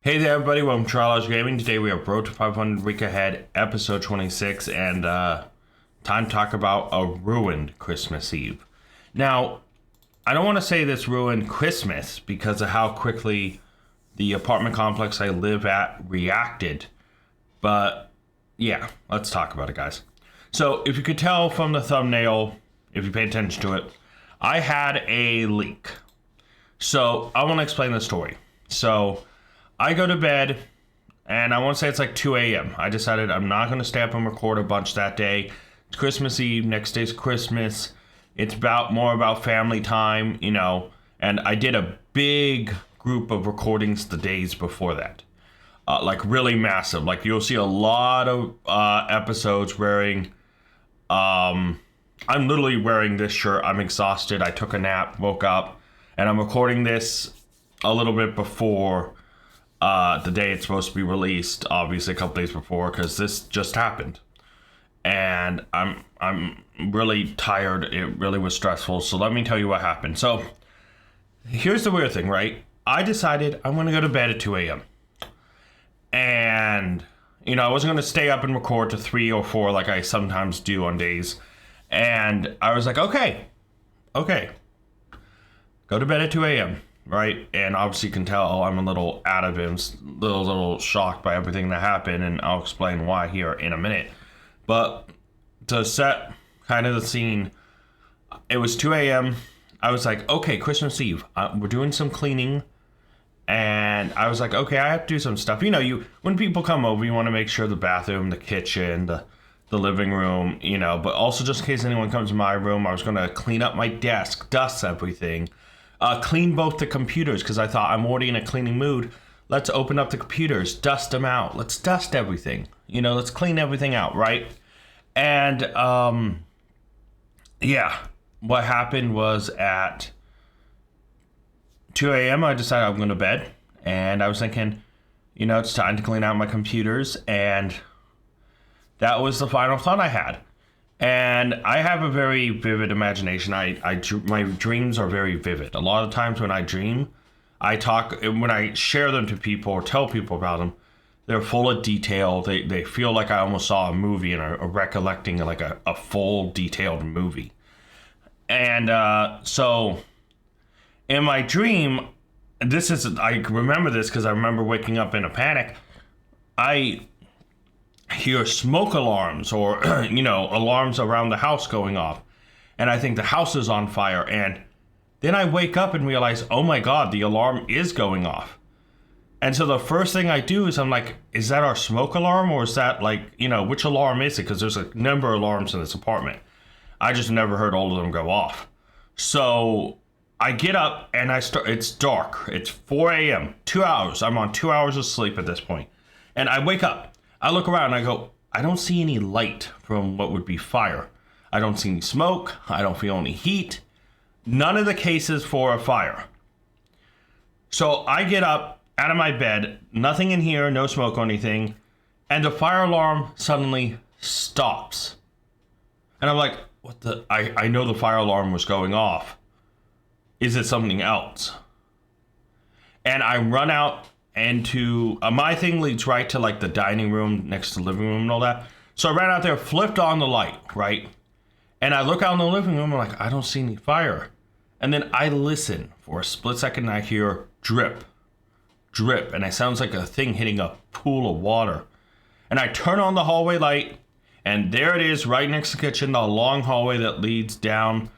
Hey there, everybody. Welcome to Trial Gaming. Today we have Road to 500 Week Ahead, episode 26, and time to talk about a ruined Christmas Eve. Now, I don't want to say this ruined Christmas because of how quickly the apartment complex I live at reacted, but yeah, let's talk about it, guys. So, if you could tell from the thumbnail, if you pay attention to it, I had a leak. So, I want to explain the story. So, I go to bed, and I want to say it's like 2 a.m. I decided I'm not going to stay up and record a bunch that day. It's Christmas Eve, next day's Christmas. It's more about family time, and I did a big group of recordings the days before that. Like really massive. Like you'll see a lot of episodes wearing, I'm literally wearing this shirt. I'm exhausted. I took a nap, woke up, and I'm recording this a little bit before the day it's supposed to be released, obviously a couple days before, because this just happened. And I'm really tired. It really was stressful. So let me tell you what happened. So here's the weird thing, right? I decided I'm going to go to bed at 2 a.m. And, I wasn't going to stay up and record to 3 or 4 like I sometimes do on days. And I was like, okay, go to bed at 2 a.m., right? And obviously you can tell I'm a little out of it, little shocked by everything that happened, and I'll explain why here in a minute. But to set kind of the scene, it was 2 a.m. I was like, okay, Christmas Eve. We're doing some cleaning. And I was like, okay, I have to do some stuff. When people come over, you want to make sure the bathroom, the kitchen, the living room, but also just in case anyone comes to my room, I was going to clean up my desk, dust everything. Clean both the computers because I thought I'm already in a cleaning mood. Let's open up the computers, dust them out. Let's dust everything. Let's clean everything out, right? And what happened was at 2 a.m. I decided I'm going to bed, and I was thinking, it's time to clean out my computers, and that was the final thought I had. And I have a very vivid imagination. My dreams are very vivid. A lot of times when I dream, when I share them to people or tell people about them, they're full of detail. They feel like I almost saw a movie and are recollecting like a full detailed movie. And so in my dream, I remember this because I remember waking up in a panic. I hear smoke alarms or alarms around the house going off, and I think the house is on fire. And then I wake up and realize, oh my god, the alarm is going off. And so the first thing I do is I'm like, is that our smoke alarm, or is that which alarm is it? Because there's a number of alarms in this apartment. I just never heard all of them go off. So I get up and it's dark. It's 4 a.m. 2 hours. I'm on 2 hours of sleep at this point. And I wake up. I look around and I go, I don't see any light from what would be fire. I don't see any smoke. I don't feel any heat. None of the cases for a fire. So I get up out of my bed, nothing in here, no smoke or anything, and the fire alarm suddenly stops. And I'm like, what the? I know the fire alarm was going off. Is it something else? And I run out into my thing leads right to like the dining room next to the living room and all that. So I ran out there, flipped on the light, right? And I look out in the living room, I'm like, I don't see any fire. And then I listen for a split second, and I hear drip, and it sounds like a thing hitting a pool of water. And I turn on the hallway light, and there it is, right next to the kitchen, the long hallway that leads down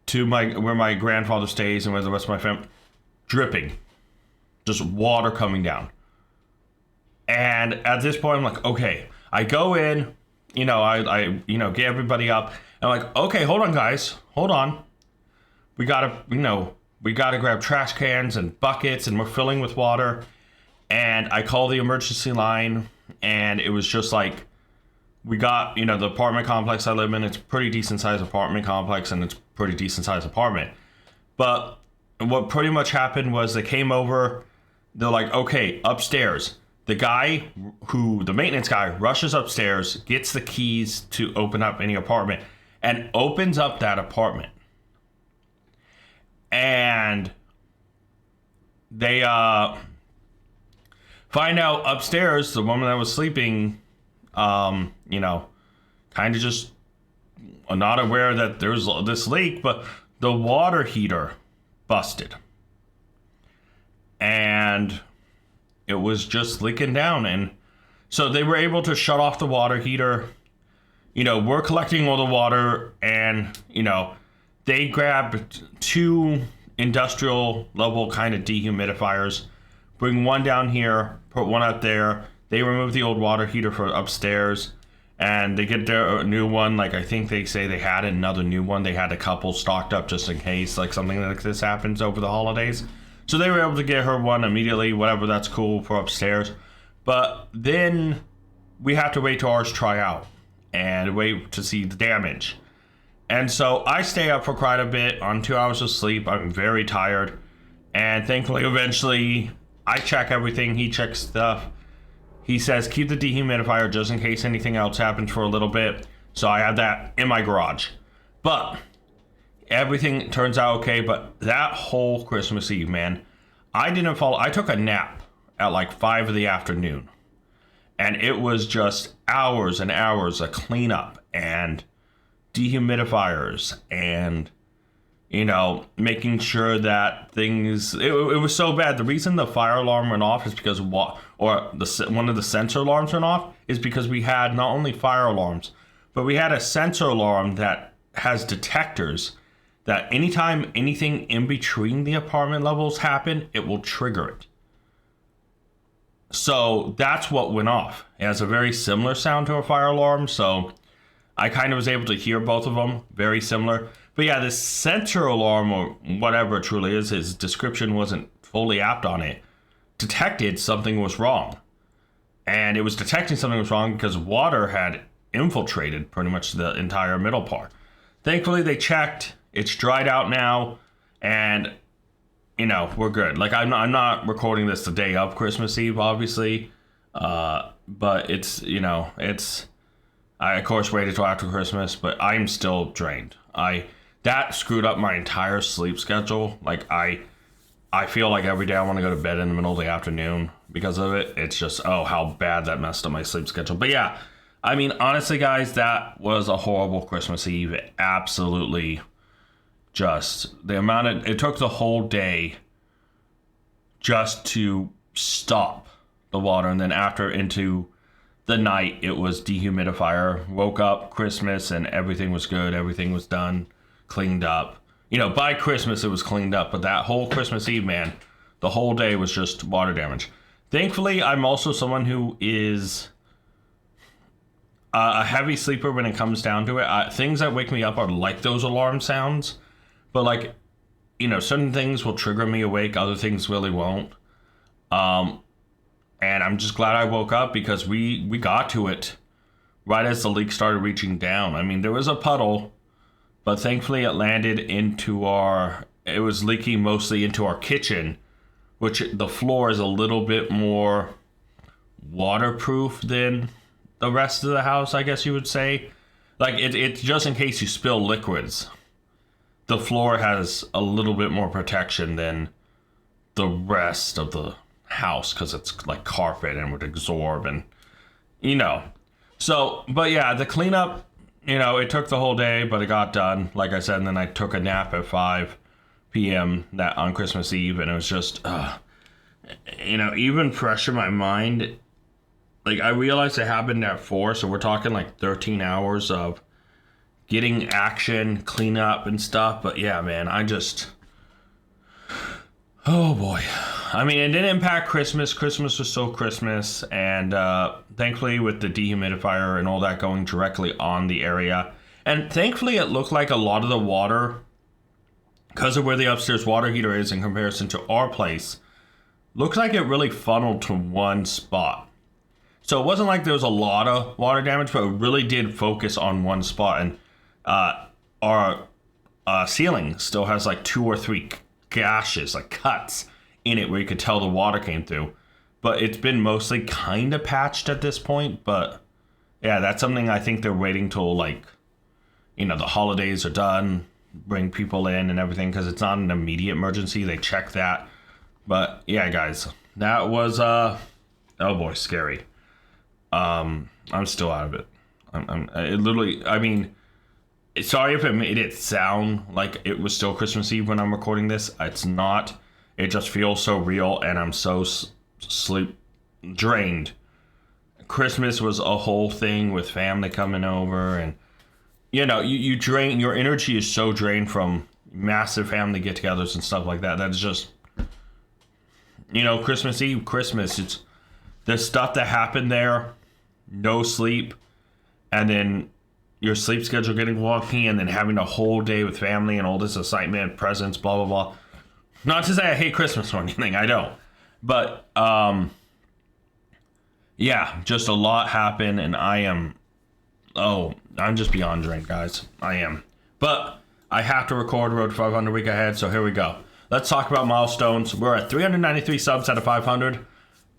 to where my grandfather stays and where the rest of my family, dripping. Just water coming down. And at this point, I'm like, okay. I go in, I get everybody up. And I'm like, okay, hold on, guys. Hold on. We gotta grab trash cans and buckets, and we're filling with water. And I call the emergency line, and it was just like, we got, the apartment complex I live in, it's a pretty decent sized apartment complex, and it's a pretty decent sized apartment. But what pretty much happened was they came over. They're like, okay, upstairs. The maintenance guy rushes upstairs, gets the keys to open up any apartment, and opens up that apartment. And they Find out upstairs, the woman that was sleeping, kind of just not aware that there's this leak, but the water heater busted. And it was just leaking down. And so they were able to shut off the water heater. We're collecting all the water, and, they grabbed 2 industrial level kind of dehumidifiers, bring one down here, put one up there. They remove the old water heater for upstairs, and they get their new one. Like, I think they say they had another new one. They had a couple stocked up just in case, like, something like this happens over the holidays. So they were able to get her one immediately, whatever, that's cool for upstairs. But then we have to wait till ours try out and wait to see the damage. And so I stay up for quite a bit on 2 hours of sleep. I'm very tired. And thankfully, eventually, I check everything. He checks stuff. He says, keep the dehumidifier just in case anything else happens for a little bit. So I have that in my garage. But everything turns out okay. But that whole Christmas Eve, man, I took a nap at like 5 in the afternoon. And it was just hours and hours of cleanup and dehumidifiers and, making sure that things, it was so bad. The reason the fire alarm went off is because one of the sensor alarms went off is because we had not only fire alarms, but we had a sensor alarm that has detectors that anytime anything in between the apartment levels happen, it will trigger it. So that's what went off. It has a very similar sound to a fire alarm, so I kind of was able to hear both of them, very similar. But yeah, this sensor alarm, or whatever it truly is, his description wasn't fully apt on it, detected something was wrong. And it was detecting something was wrong because water had infiltrated pretty much the entire middle part. Thankfully, they checked. It's dried out now, and we're good. Like, I'm not recording this the day of Christmas Eve, obviously, but it's I of course waited till after Christmas, but I'm still drained. That screwed up my entire sleep schedule. Like, I feel like every day I want to go to bed in the middle of the afternoon because of it. It's just, how bad that messed up my sleep schedule. But yeah, I mean, honestly, guys, that was a horrible Christmas Eve. It absolutely just, it took the whole day just to stop the water. And then after into the night, it was dehumidifier. Woke up Christmas and everything was good. Everything was done, cleaned up. By Christmas it was cleaned up, but that whole Christmas Eve, man, the whole day was just water damage. Thankfully, I'm also someone who is a heavy sleeper when it comes down to it. Things that wake me up are like those alarm sounds, but like, certain things will trigger me awake, other things really won't. And I'm just glad I woke up because we got to it right as the leak started reaching down. I mean, there was a puddle, but thankfully it landed it was leaking mostly into our kitchen, which the floor is a little bit more waterproof than the rest of the house, I guess you would say. Like, it's just in case you spill liquids. The floor has a little bit more protection than the rest of the house because it's like carpet and would absorb and so. But yeah, the cleanup, it took the whole day, but it got done, like I said. And then I took a nap at 5 p.m. that on Christmas Eve, and it was just even fresh in my mind. Like, I realized it happened at 4, so we're talking like 13 hours of getting action, cleanup and stuff. But yeah, man, oh boy. I mean, it didn't impact Christmas. Christmas was still Christmas. And thankfully, with the dehumidifier and all that going directly on the area. And thankfully, it looked like a lot of the water, because of where the upstairs water heater is in comparison to our place, looks like it really funneled to one spot. So it wasn't like there was a lot of water damage, but it really did focus on one spot. And our ceiling still has like 2 or 3 gashes, like cuts in it where you could tell the water came through. But it's been mostly kind of patched at this point. But yeah, that's something I think they're waiting till like, the holidays are done, bring people in and everything, because it's not an immediate emergency. They check that. But yeah, guys, that was oh boy, scary. I'm still out of it. It literally, I mean, sorry if it made it sound like it was still Christmas Eve when I'm recording this. It's not. It just feels so real, and I'm so sleep drained. Christmas was a whole thing with family coming over, and you drain, your energy is so drained from massive family get-togethers and stuff like that. That's just, Christmas Eve, Christmas. It's the stuff that happened there. No sleep, and then your sleep schedule getting wonky, and then having a whole day with family and all this excitement, presents, blah blah blah. Not to say I hate Christmas or anything, I don't. But yeah, just a lot happened, and I'm just beyond drained, guys. I am. But I have to record Road to 500 week ahead, so here we go. Let's talk about milestones. We're at 393 subs out of 500.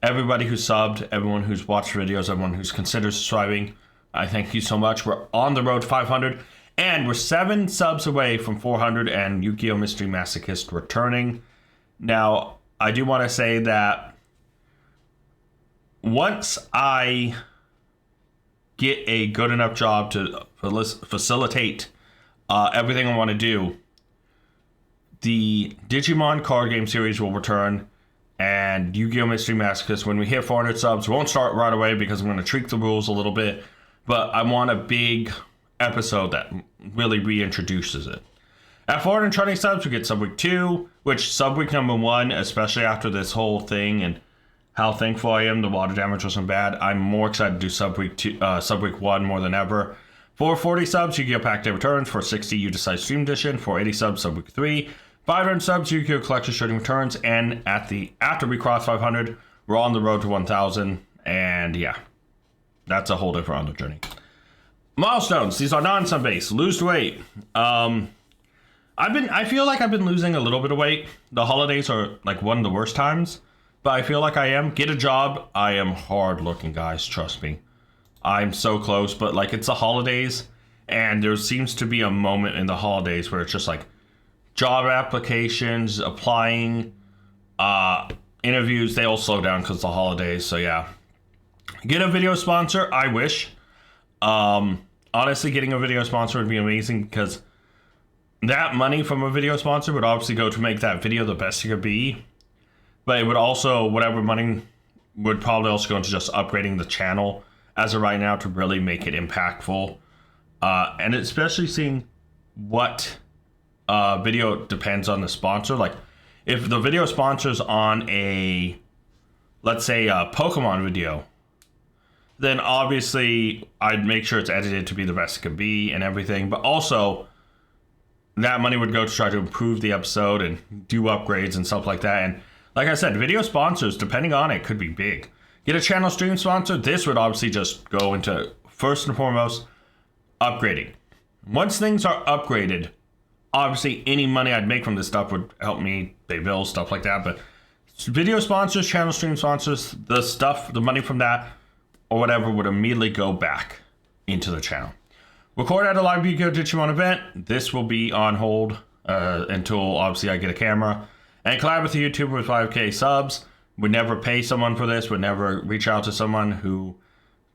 Everybody who subbed, everyone who's watched videos, everyone who's considered subscribing, I thank you so much. We're on the road to 500, and we're 7 subs away from 400 and Yu-Gi-Oh! Mystery Masochist returning. Now, I do want to say that once I get a good enough job to facilitate everything I want to do, the Digimon card game series will return, and Yu-Gi-Oh! Mystery Masochist, when we hit 400 subs, won't start right away because I'm going to tweak the rules a little bit, but I want a big episode that really reintroduces it. At 420 subs, we get Subweek 2, which Subweek number 1, especially after this whole thing and how thankful I am the water damage wasn't bad, I'm more excited to do Subweek 1 more than ever. 440 subs, Yu-Gi-Oh! Pack Day returns. 460, You Decide Stream Edition. 480 subs, Subweek 3. 500 subs, Yu-Gi-Oh! Collector's Shooting returns, and after we cross 500, we're on the road to 1,000, and yeah, that's a whole different other journey. Milestones, these are non-sub based. Lose weight. I feel like I've been losing a little bit of weight. The holidays are like one of the worst times, but I feel like I am. Get a job. I am hard looking, guys, trust me. I'm so close, but like it's the holidays, and there seems to be a moment in the holidays where it's just like, job applications, applying, interviews, they all slow down because of the holidays. So yeah, get a video sponsor. I wish. Honestly, getting a video sponsor would be amazing because that money from a video sponsor would obviously go to make that video the best it could be. But it would also, whatever money would probably also go into just upgrading the channel as of right now to really make it impactful. And especially seeing what video depends on the sponsor. Like if the video sponsors on let's say a Pokemon video, then obviously I'd make sure it's edited to be the best it could be and everything. But also that money would go to try to improve the episode and do upgrades and stuff like that. And like I said, video sponsors, depending on it, could be big. Get a channel stream sponsor. This would obviously just go into, first and foremost, upgrading. Once things are upgraded, obviously any money I'd make from this stuff would help me pay bills, stuff like that. But video sponsors, channel stream sponsors, the money from that or whatever would immediately go back into the channel. Record at a live Yu-Gi-Oh! Digimon event. This will be on hold until obviously I get a camera. And collab with a YouTuber with 5K subs. Would never pay someone for this. Would never reach out to someone who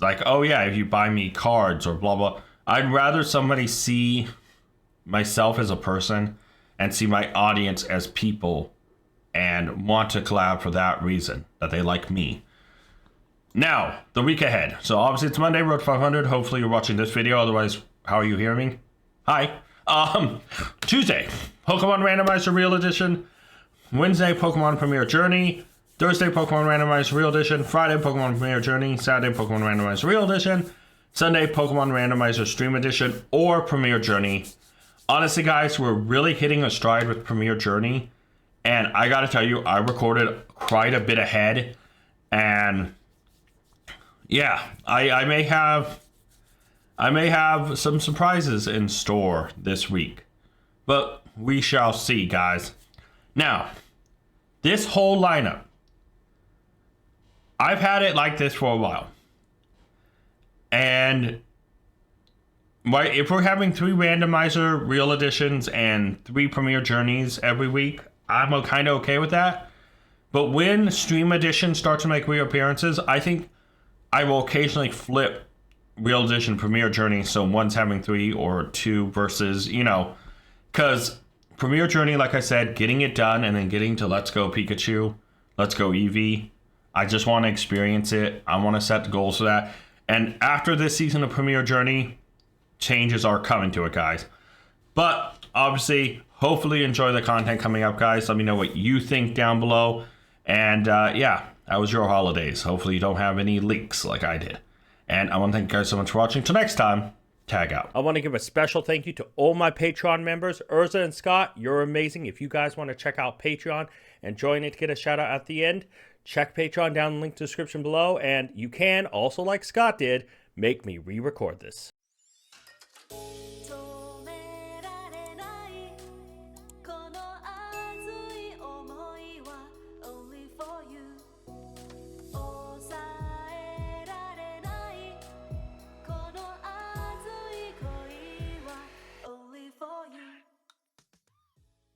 like, oh yeah, if you buy me cards or blah blah. I'd rather somebody see myself as a person and see my audience as people and want to collab for that reason, that they like me. Now, the week ahead. So obviously it's Monday, Road to 500. Hopefully you're watching this video. Otherwise, how are you hearing me? Hi. Tuesday, Pokemon Randomizer Real Edition. Wednesday, Pokemon Premier Journey. Thursday, Pokemon Randomizer Real Edition. Friday, Pokemon Premier Journey. Saturday, Pokemon Randomizer Real Edition. Sunday, Pokemon Randomizer Stream Edition or Premier Journey. Honestly, guys, we're really hitting a stride with Premier Journey. And I gotta tell you, I recorded quite a bit ahead. And yeah, I may have some surprises in store this week. But we shall see, guys. Now, this whole lineup, I've had it like this for a while. And if we're having 3 randomizer real editions and 3 premier journeys every week, I'm kind of okay with that. But when Stream Edition starts to make reappearances, I think I will occasionally flip Real Edition Premiere Journey, so one's having 3 or 2 versus, because Premiere Journey, like I said, getting it done and then getting to Let's Go Pikachu, Let's Go Eevee, I just want to experience it. I want to set the goals for that. And after this season of Premiere Journey, changes are coming to it, guys. But obviously, hopefully enjoy the content coming up, guys. Let me know what you think down below. And yeah, that was your holidays. Hopefully you don't have any leaks like I did. And I want to thank you guys so much for watching. Till next time, tag out. I want to give a special thank you to all my Patreon members. Urza and Scott, you're amazing. If you guys want to check out Patreon and join it to get a shout out at the end, check Patreon down in the link to the description below. And you can also, like Scott did, make me re-record this.